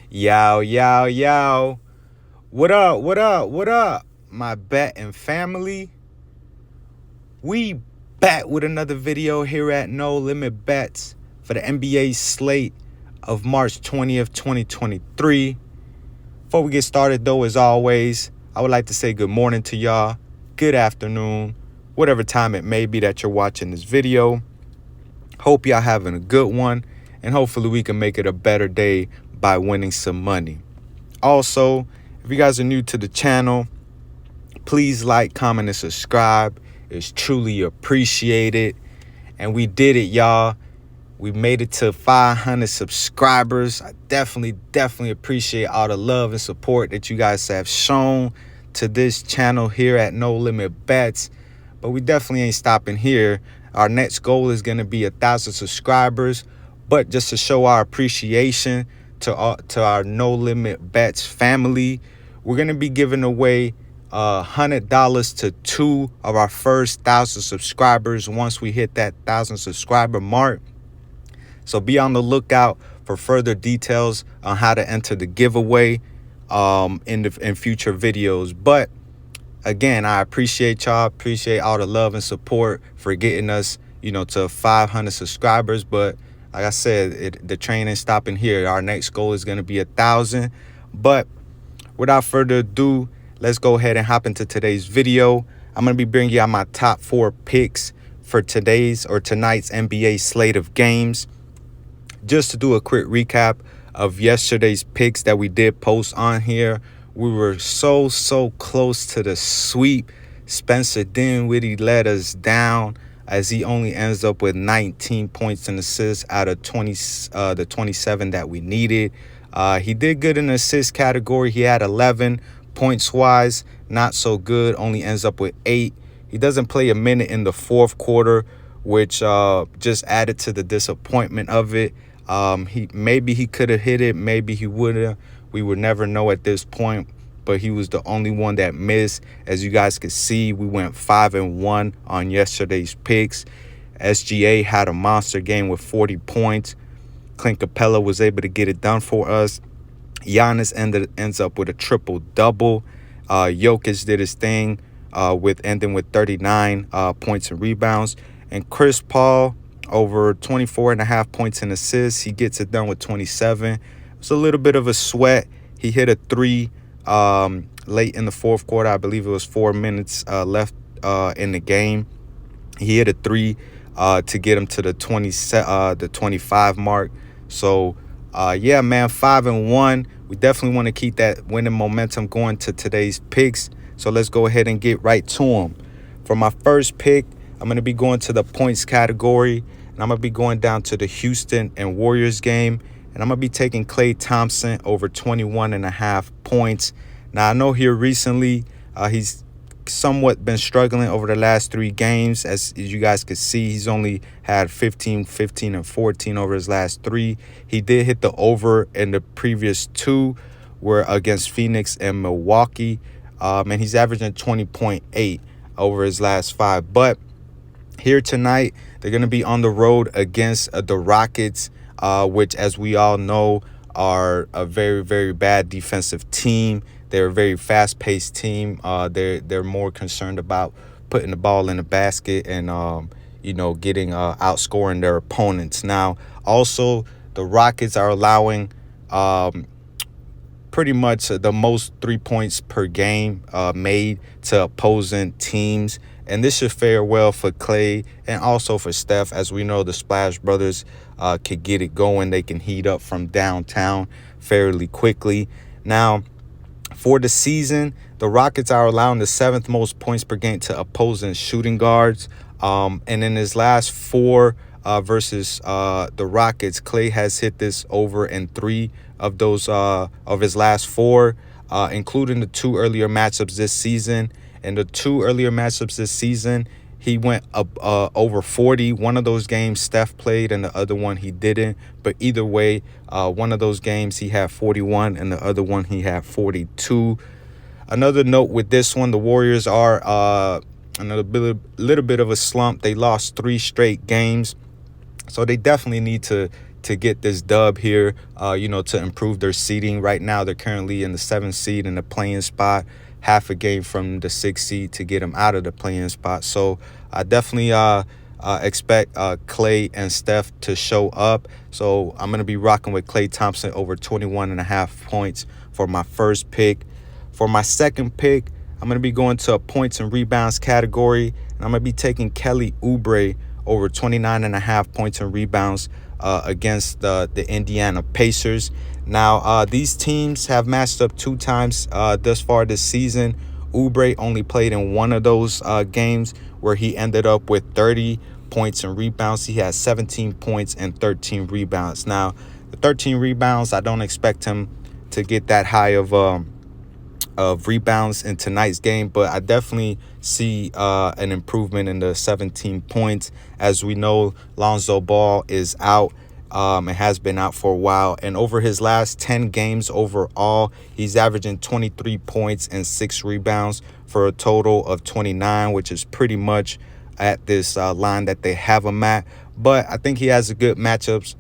Yow, yow, yow. What up, what up, what up, my betting family? We back with another video here at No Limit Bets for the NBA slate of March 20th, 2023. Before we get started, though, as always, I would like to say good morning to y'all, good afternoon, whatever time it may be that you're watching this video. Hope y'all having a good one, and hopefully we can make it a better day by winning some money. Also, if you guys are new to the channel, please like, comment, and subscribe. It's truly appreciated. And we did it, y'all. We made it to 500 subscribers. I definitely appreciate all the love and support that you guys have shown to this channel here at No Limit Bets. But we definitely ain't stopping here. Our next goal is going to be 1,000 subscribers. But just to show our appreciation to our No Limit Bets family, we're going to be giving away $100 to 2 of our first 1,000 subscribers once we hit that 1,000 subscriber mark. So be on the lookout for further details on how to enter the giveaway in future videos. But again, I appreciate y'all, appreciate all the love and support for getting us, to 500 subscribers. But like I said, the train ain't stopping here. Our next goal is going to be 1,000. But without further ado, let's go ahead and hop into today's video. I'm going to be bringing you my top 4 picks for tonight's NBA slate of games. Just to do a quick recap of yesterday's picks that we did post on here, we were so close to the sweep. Spencer Dinwiddie let us down as he only ends up with 19 points and assists out of the 27 that we needed. He did good in the assist category. He had 11 points wise, not so good, only ends up with 8. He doesn't play a minute in the fourth quarter, which just added to the disappointment of it. Maybe he could have hit it, maybe he would have. We would never know at this point, but he was the only one that missed. As you guys could see, we went 5-1 on yesterday's picks. SGA had a monster game with 40 points. Clint Capella was able to get it done for us. Giannis ends up with a triple-double. Jokic did his thing ending with 39 points and rebounds. And Chris Paul, over 24.5 points and assists. He gets it done with 27. It's a little bit of a sweat. He hit a 3 late in the fourth quarter. I believe it was 4 minutes left in the game. He hit a 3 to get him to the 25 mark. So, yeah, man, 5-1. We definitely want to keep that winning momentum going to today's picks. So let's go ahead and get right to them. For my first pick, I'm going to be going to the points category, and I'm going to be going down to the Houston and Warriors game, and I'm going to be taking Klay Thompson over 21.5 points. Now, I know here recently he's somewhat been struggling over the last 3 games. As you guys could see, he's only had 15, and 14 over his last 3. He did hit the over in the previous 2, were against Phoenix and Milwaukee, and he's averaging 20.8 over his last 5. But here tonight, they're going to be on the road against the Rockets, which, as we all know, are a very bad defensive team. They're a very fast-paced team. They're more concerned about putting the ball in the basket and getting outscoring their opponents. Now, also, the Rockets are allowing pretty much the most 3 points per game made to opposing teams. And this should fare well for Klay and also for Steph. As we know, the Splash Brothers could get it going. They can heat up from downtown fairly quickly. Now, for the season, the Rockets are allowing the 7th most points per game to opposing shooting guards. And in his last 4 versus the Rockets, Klay has hit this over in 3 of those of his last 4, including the 2 earlier matchups this season. In the 2 earlier matchups this season, he went up over 40. One of those games Steph played and the other one he didn't. But either way, one of those games he had 41 and the other one he had 42. Another note with this one, the Warriors are little bit of a slump. They lost 3 straight games. So they definitely need to to get this dub here, to improve their seeding. Right now, they're currently in the 7th seed in the playing spot, half a game from the 6th seed to get them out of the playing spot. So I definitely expect Klay and Steph to show up. So I'm going to be rocking with Klay Thompson over 21.5 points for my first pick. For my second pick, I'm going to be going to a points and rebounds category, and I'm going to be taking Kelly Oubre over 29.5 points and rebounds against the Indiana Pacers. Now, these teams have matched up 2 times thus far this season. Oubre only played in one of those games where he ended up with 30 points and rebounds. He has 17 points and 13 rebounds. Now, the 13 rebounds, I don't expect him to get that high of rebounds in tonight's game, but I definitely see an improvement in the 17 points. As we know, Lonzo Ball is out. It has been out for a while, and over his last 10 games overall, he's averaging 23 points and 6 rebounds for a total of 29, which is pretty much at this line that they have him at. But I think he has a good matchups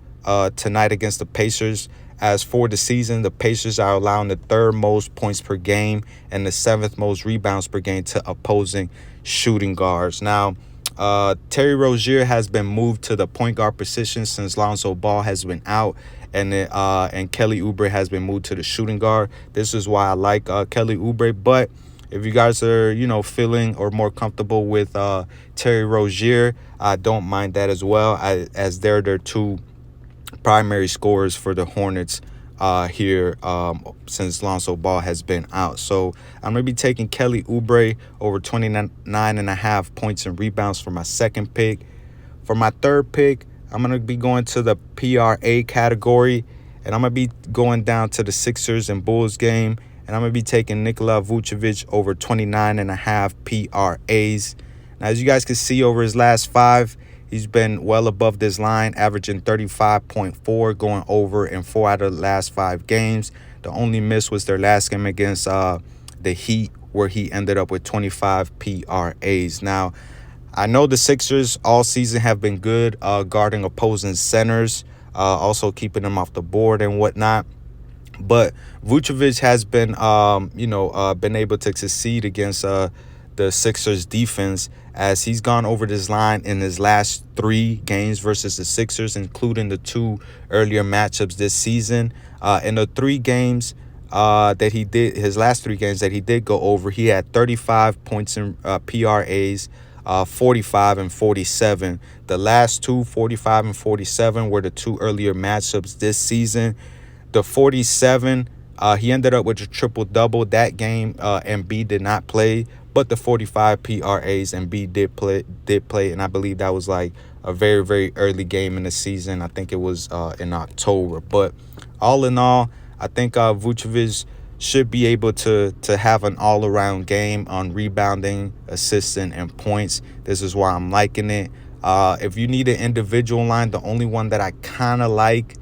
tonight against the Pacers. As for the season, the Pacers are allowing the 3rd most points per game and the 7th most rebounds per game to opposing shooting guards. Now, Terry Rozier has been moved to the point guard position since Lonzo Ball has been out, and Kelly Oubre has been moved to the shooting guard. This is why I like Kelly Oubre. But if you guys are, feeling or more comfortable with Terry Rozier, I don't mind that as well, as they're their 2 primary scorers for the Hornets here since Lonzo Ball has been out. So I'm going to be taking Kelly Oubre over 29.5 points and rebounds for my second pick. For my third pick, I'm going to be going to the PRA category, and I'm going to be going down to the Sixers and Bulls game, and I'm going to be taking Nikola Vucevic over 29.5 PRAs. Now, as you guys can see, over his last 5, he's been well above this line, averaging 35.4, going over in 4 out of the last 5 games. The only miss was their last game against the Heat, where he ended up with 25 PRAs. Now, I know the Sixers all season have been good guarding opposing centers, also keeping them off the board and whatnot. But Vucevic has been, been able to succeed against the Sixers defense, as he's gone over this line in his last 3 games versus the Sixers, including the 2 earlier matchups this season. In the 3 games that he did, his last 3 games that he did go over, he had 35 points in PRAs, 45 and 47. The last 2, 45 and 47, were the 2 earlier matchups this season. The 47, he ended up with a triple-double that game. Embiid did not play, but the 45 PRAs Embiid did play, and I believe that was like a very, very early game in the season. I think it was in October. But all in all, I think Vucevic should be able to have an all-around game on rebounding, assisting, and points. This is why I'm liking it. If you need an individual line, the only one that I kind of like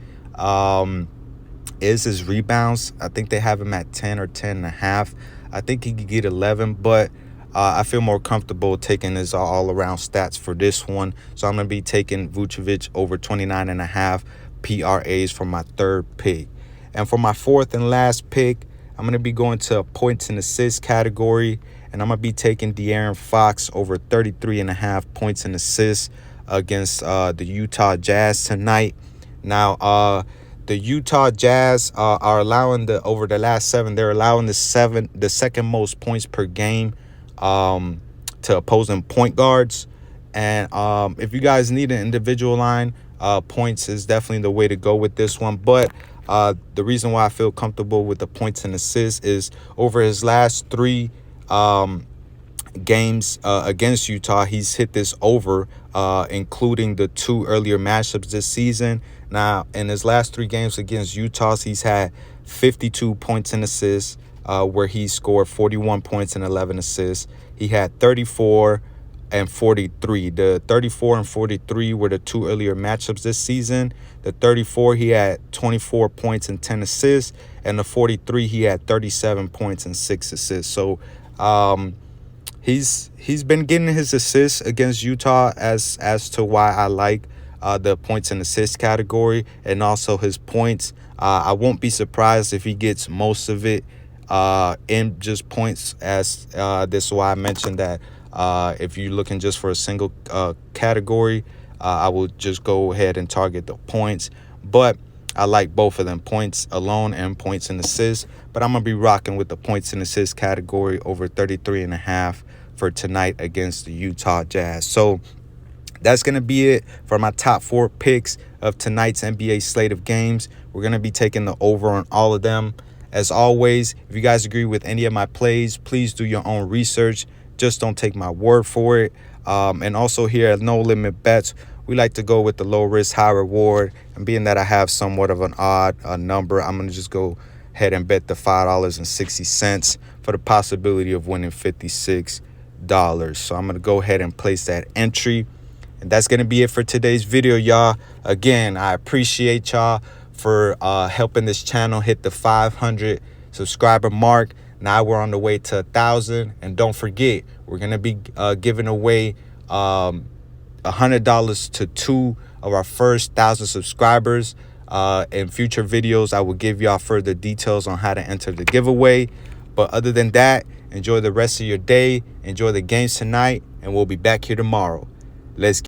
is his rebounds. I think they have him at 10 or 10.5. I think he could get 11, but I feel more comfortable taking his all-around stats for this one. So I'm going to be taking Vucevic over 29.5 PRAs for my third pick. And for my fourth and last pick, I'm going to be going to a points and assists category, and I'm going to be taking De'Aaron Fox over 33.5 points and assists against the Utah Jazz tonight. Now, the Utah Jazz are allowing over the last 7, they're allowing the second most points per game to opposing point guards. And if you guys need an individual line, points is definitely the way to go with this one. But the reason why I feel comfortable with the points and assists is over his last 3 games against Utah, he's hit this over, including the 2 earlier matchups this season. Now, in his last 3 games against Utah, he's had 52 points and assists, where he scored 41 points and 11 assists. He had 34 and 43. The 34 and 43 were the 2 earlier matchups this season. The 34, he had 24 points and 10 assists, and the 43, he had 37 points and 6 assists. So he's been getting his assists against Utah as to why I like the points and assist category and also his points. I won't be surprised if he gets most of it in just points, as this is why I mentioned that if you're looking just for a single category, I will just go ahead and target the points. But I like both of them, points alone and points and assists. But I'm going to be rocking with the points and assists category over 33.5 for tonight against the Utah Jazz. So that's going to be it for my top 4 picks of tonight's NBA slate of games. We're going to be taking the over on all of them. As always, if you guys agree with any of my plays, please do your own research. Just don't take my word for it. And also here at No Limit Bets, we like to go with the low risk, high reward. And being that I have somewhat of an odd number, I'm going to just go ahead and bet the $5.60 for the possibility of winning $56. So I'm going to go ahead and place that entry. And that's going to be it for today's video, y'all. Again, I appreciate y'all for helping this channel hit the 500 subscriber mark. Now we're on the way to 1,000. And don't forget, we're going to be giving away $100 to 2 of our first 1,000 subscribers. In future videos, I will give y'all further details on how to enter the giveaway. But other than that, enjoy the rest of your day. Enjoy the games tonight. And we'll be back here tomorrow. Let's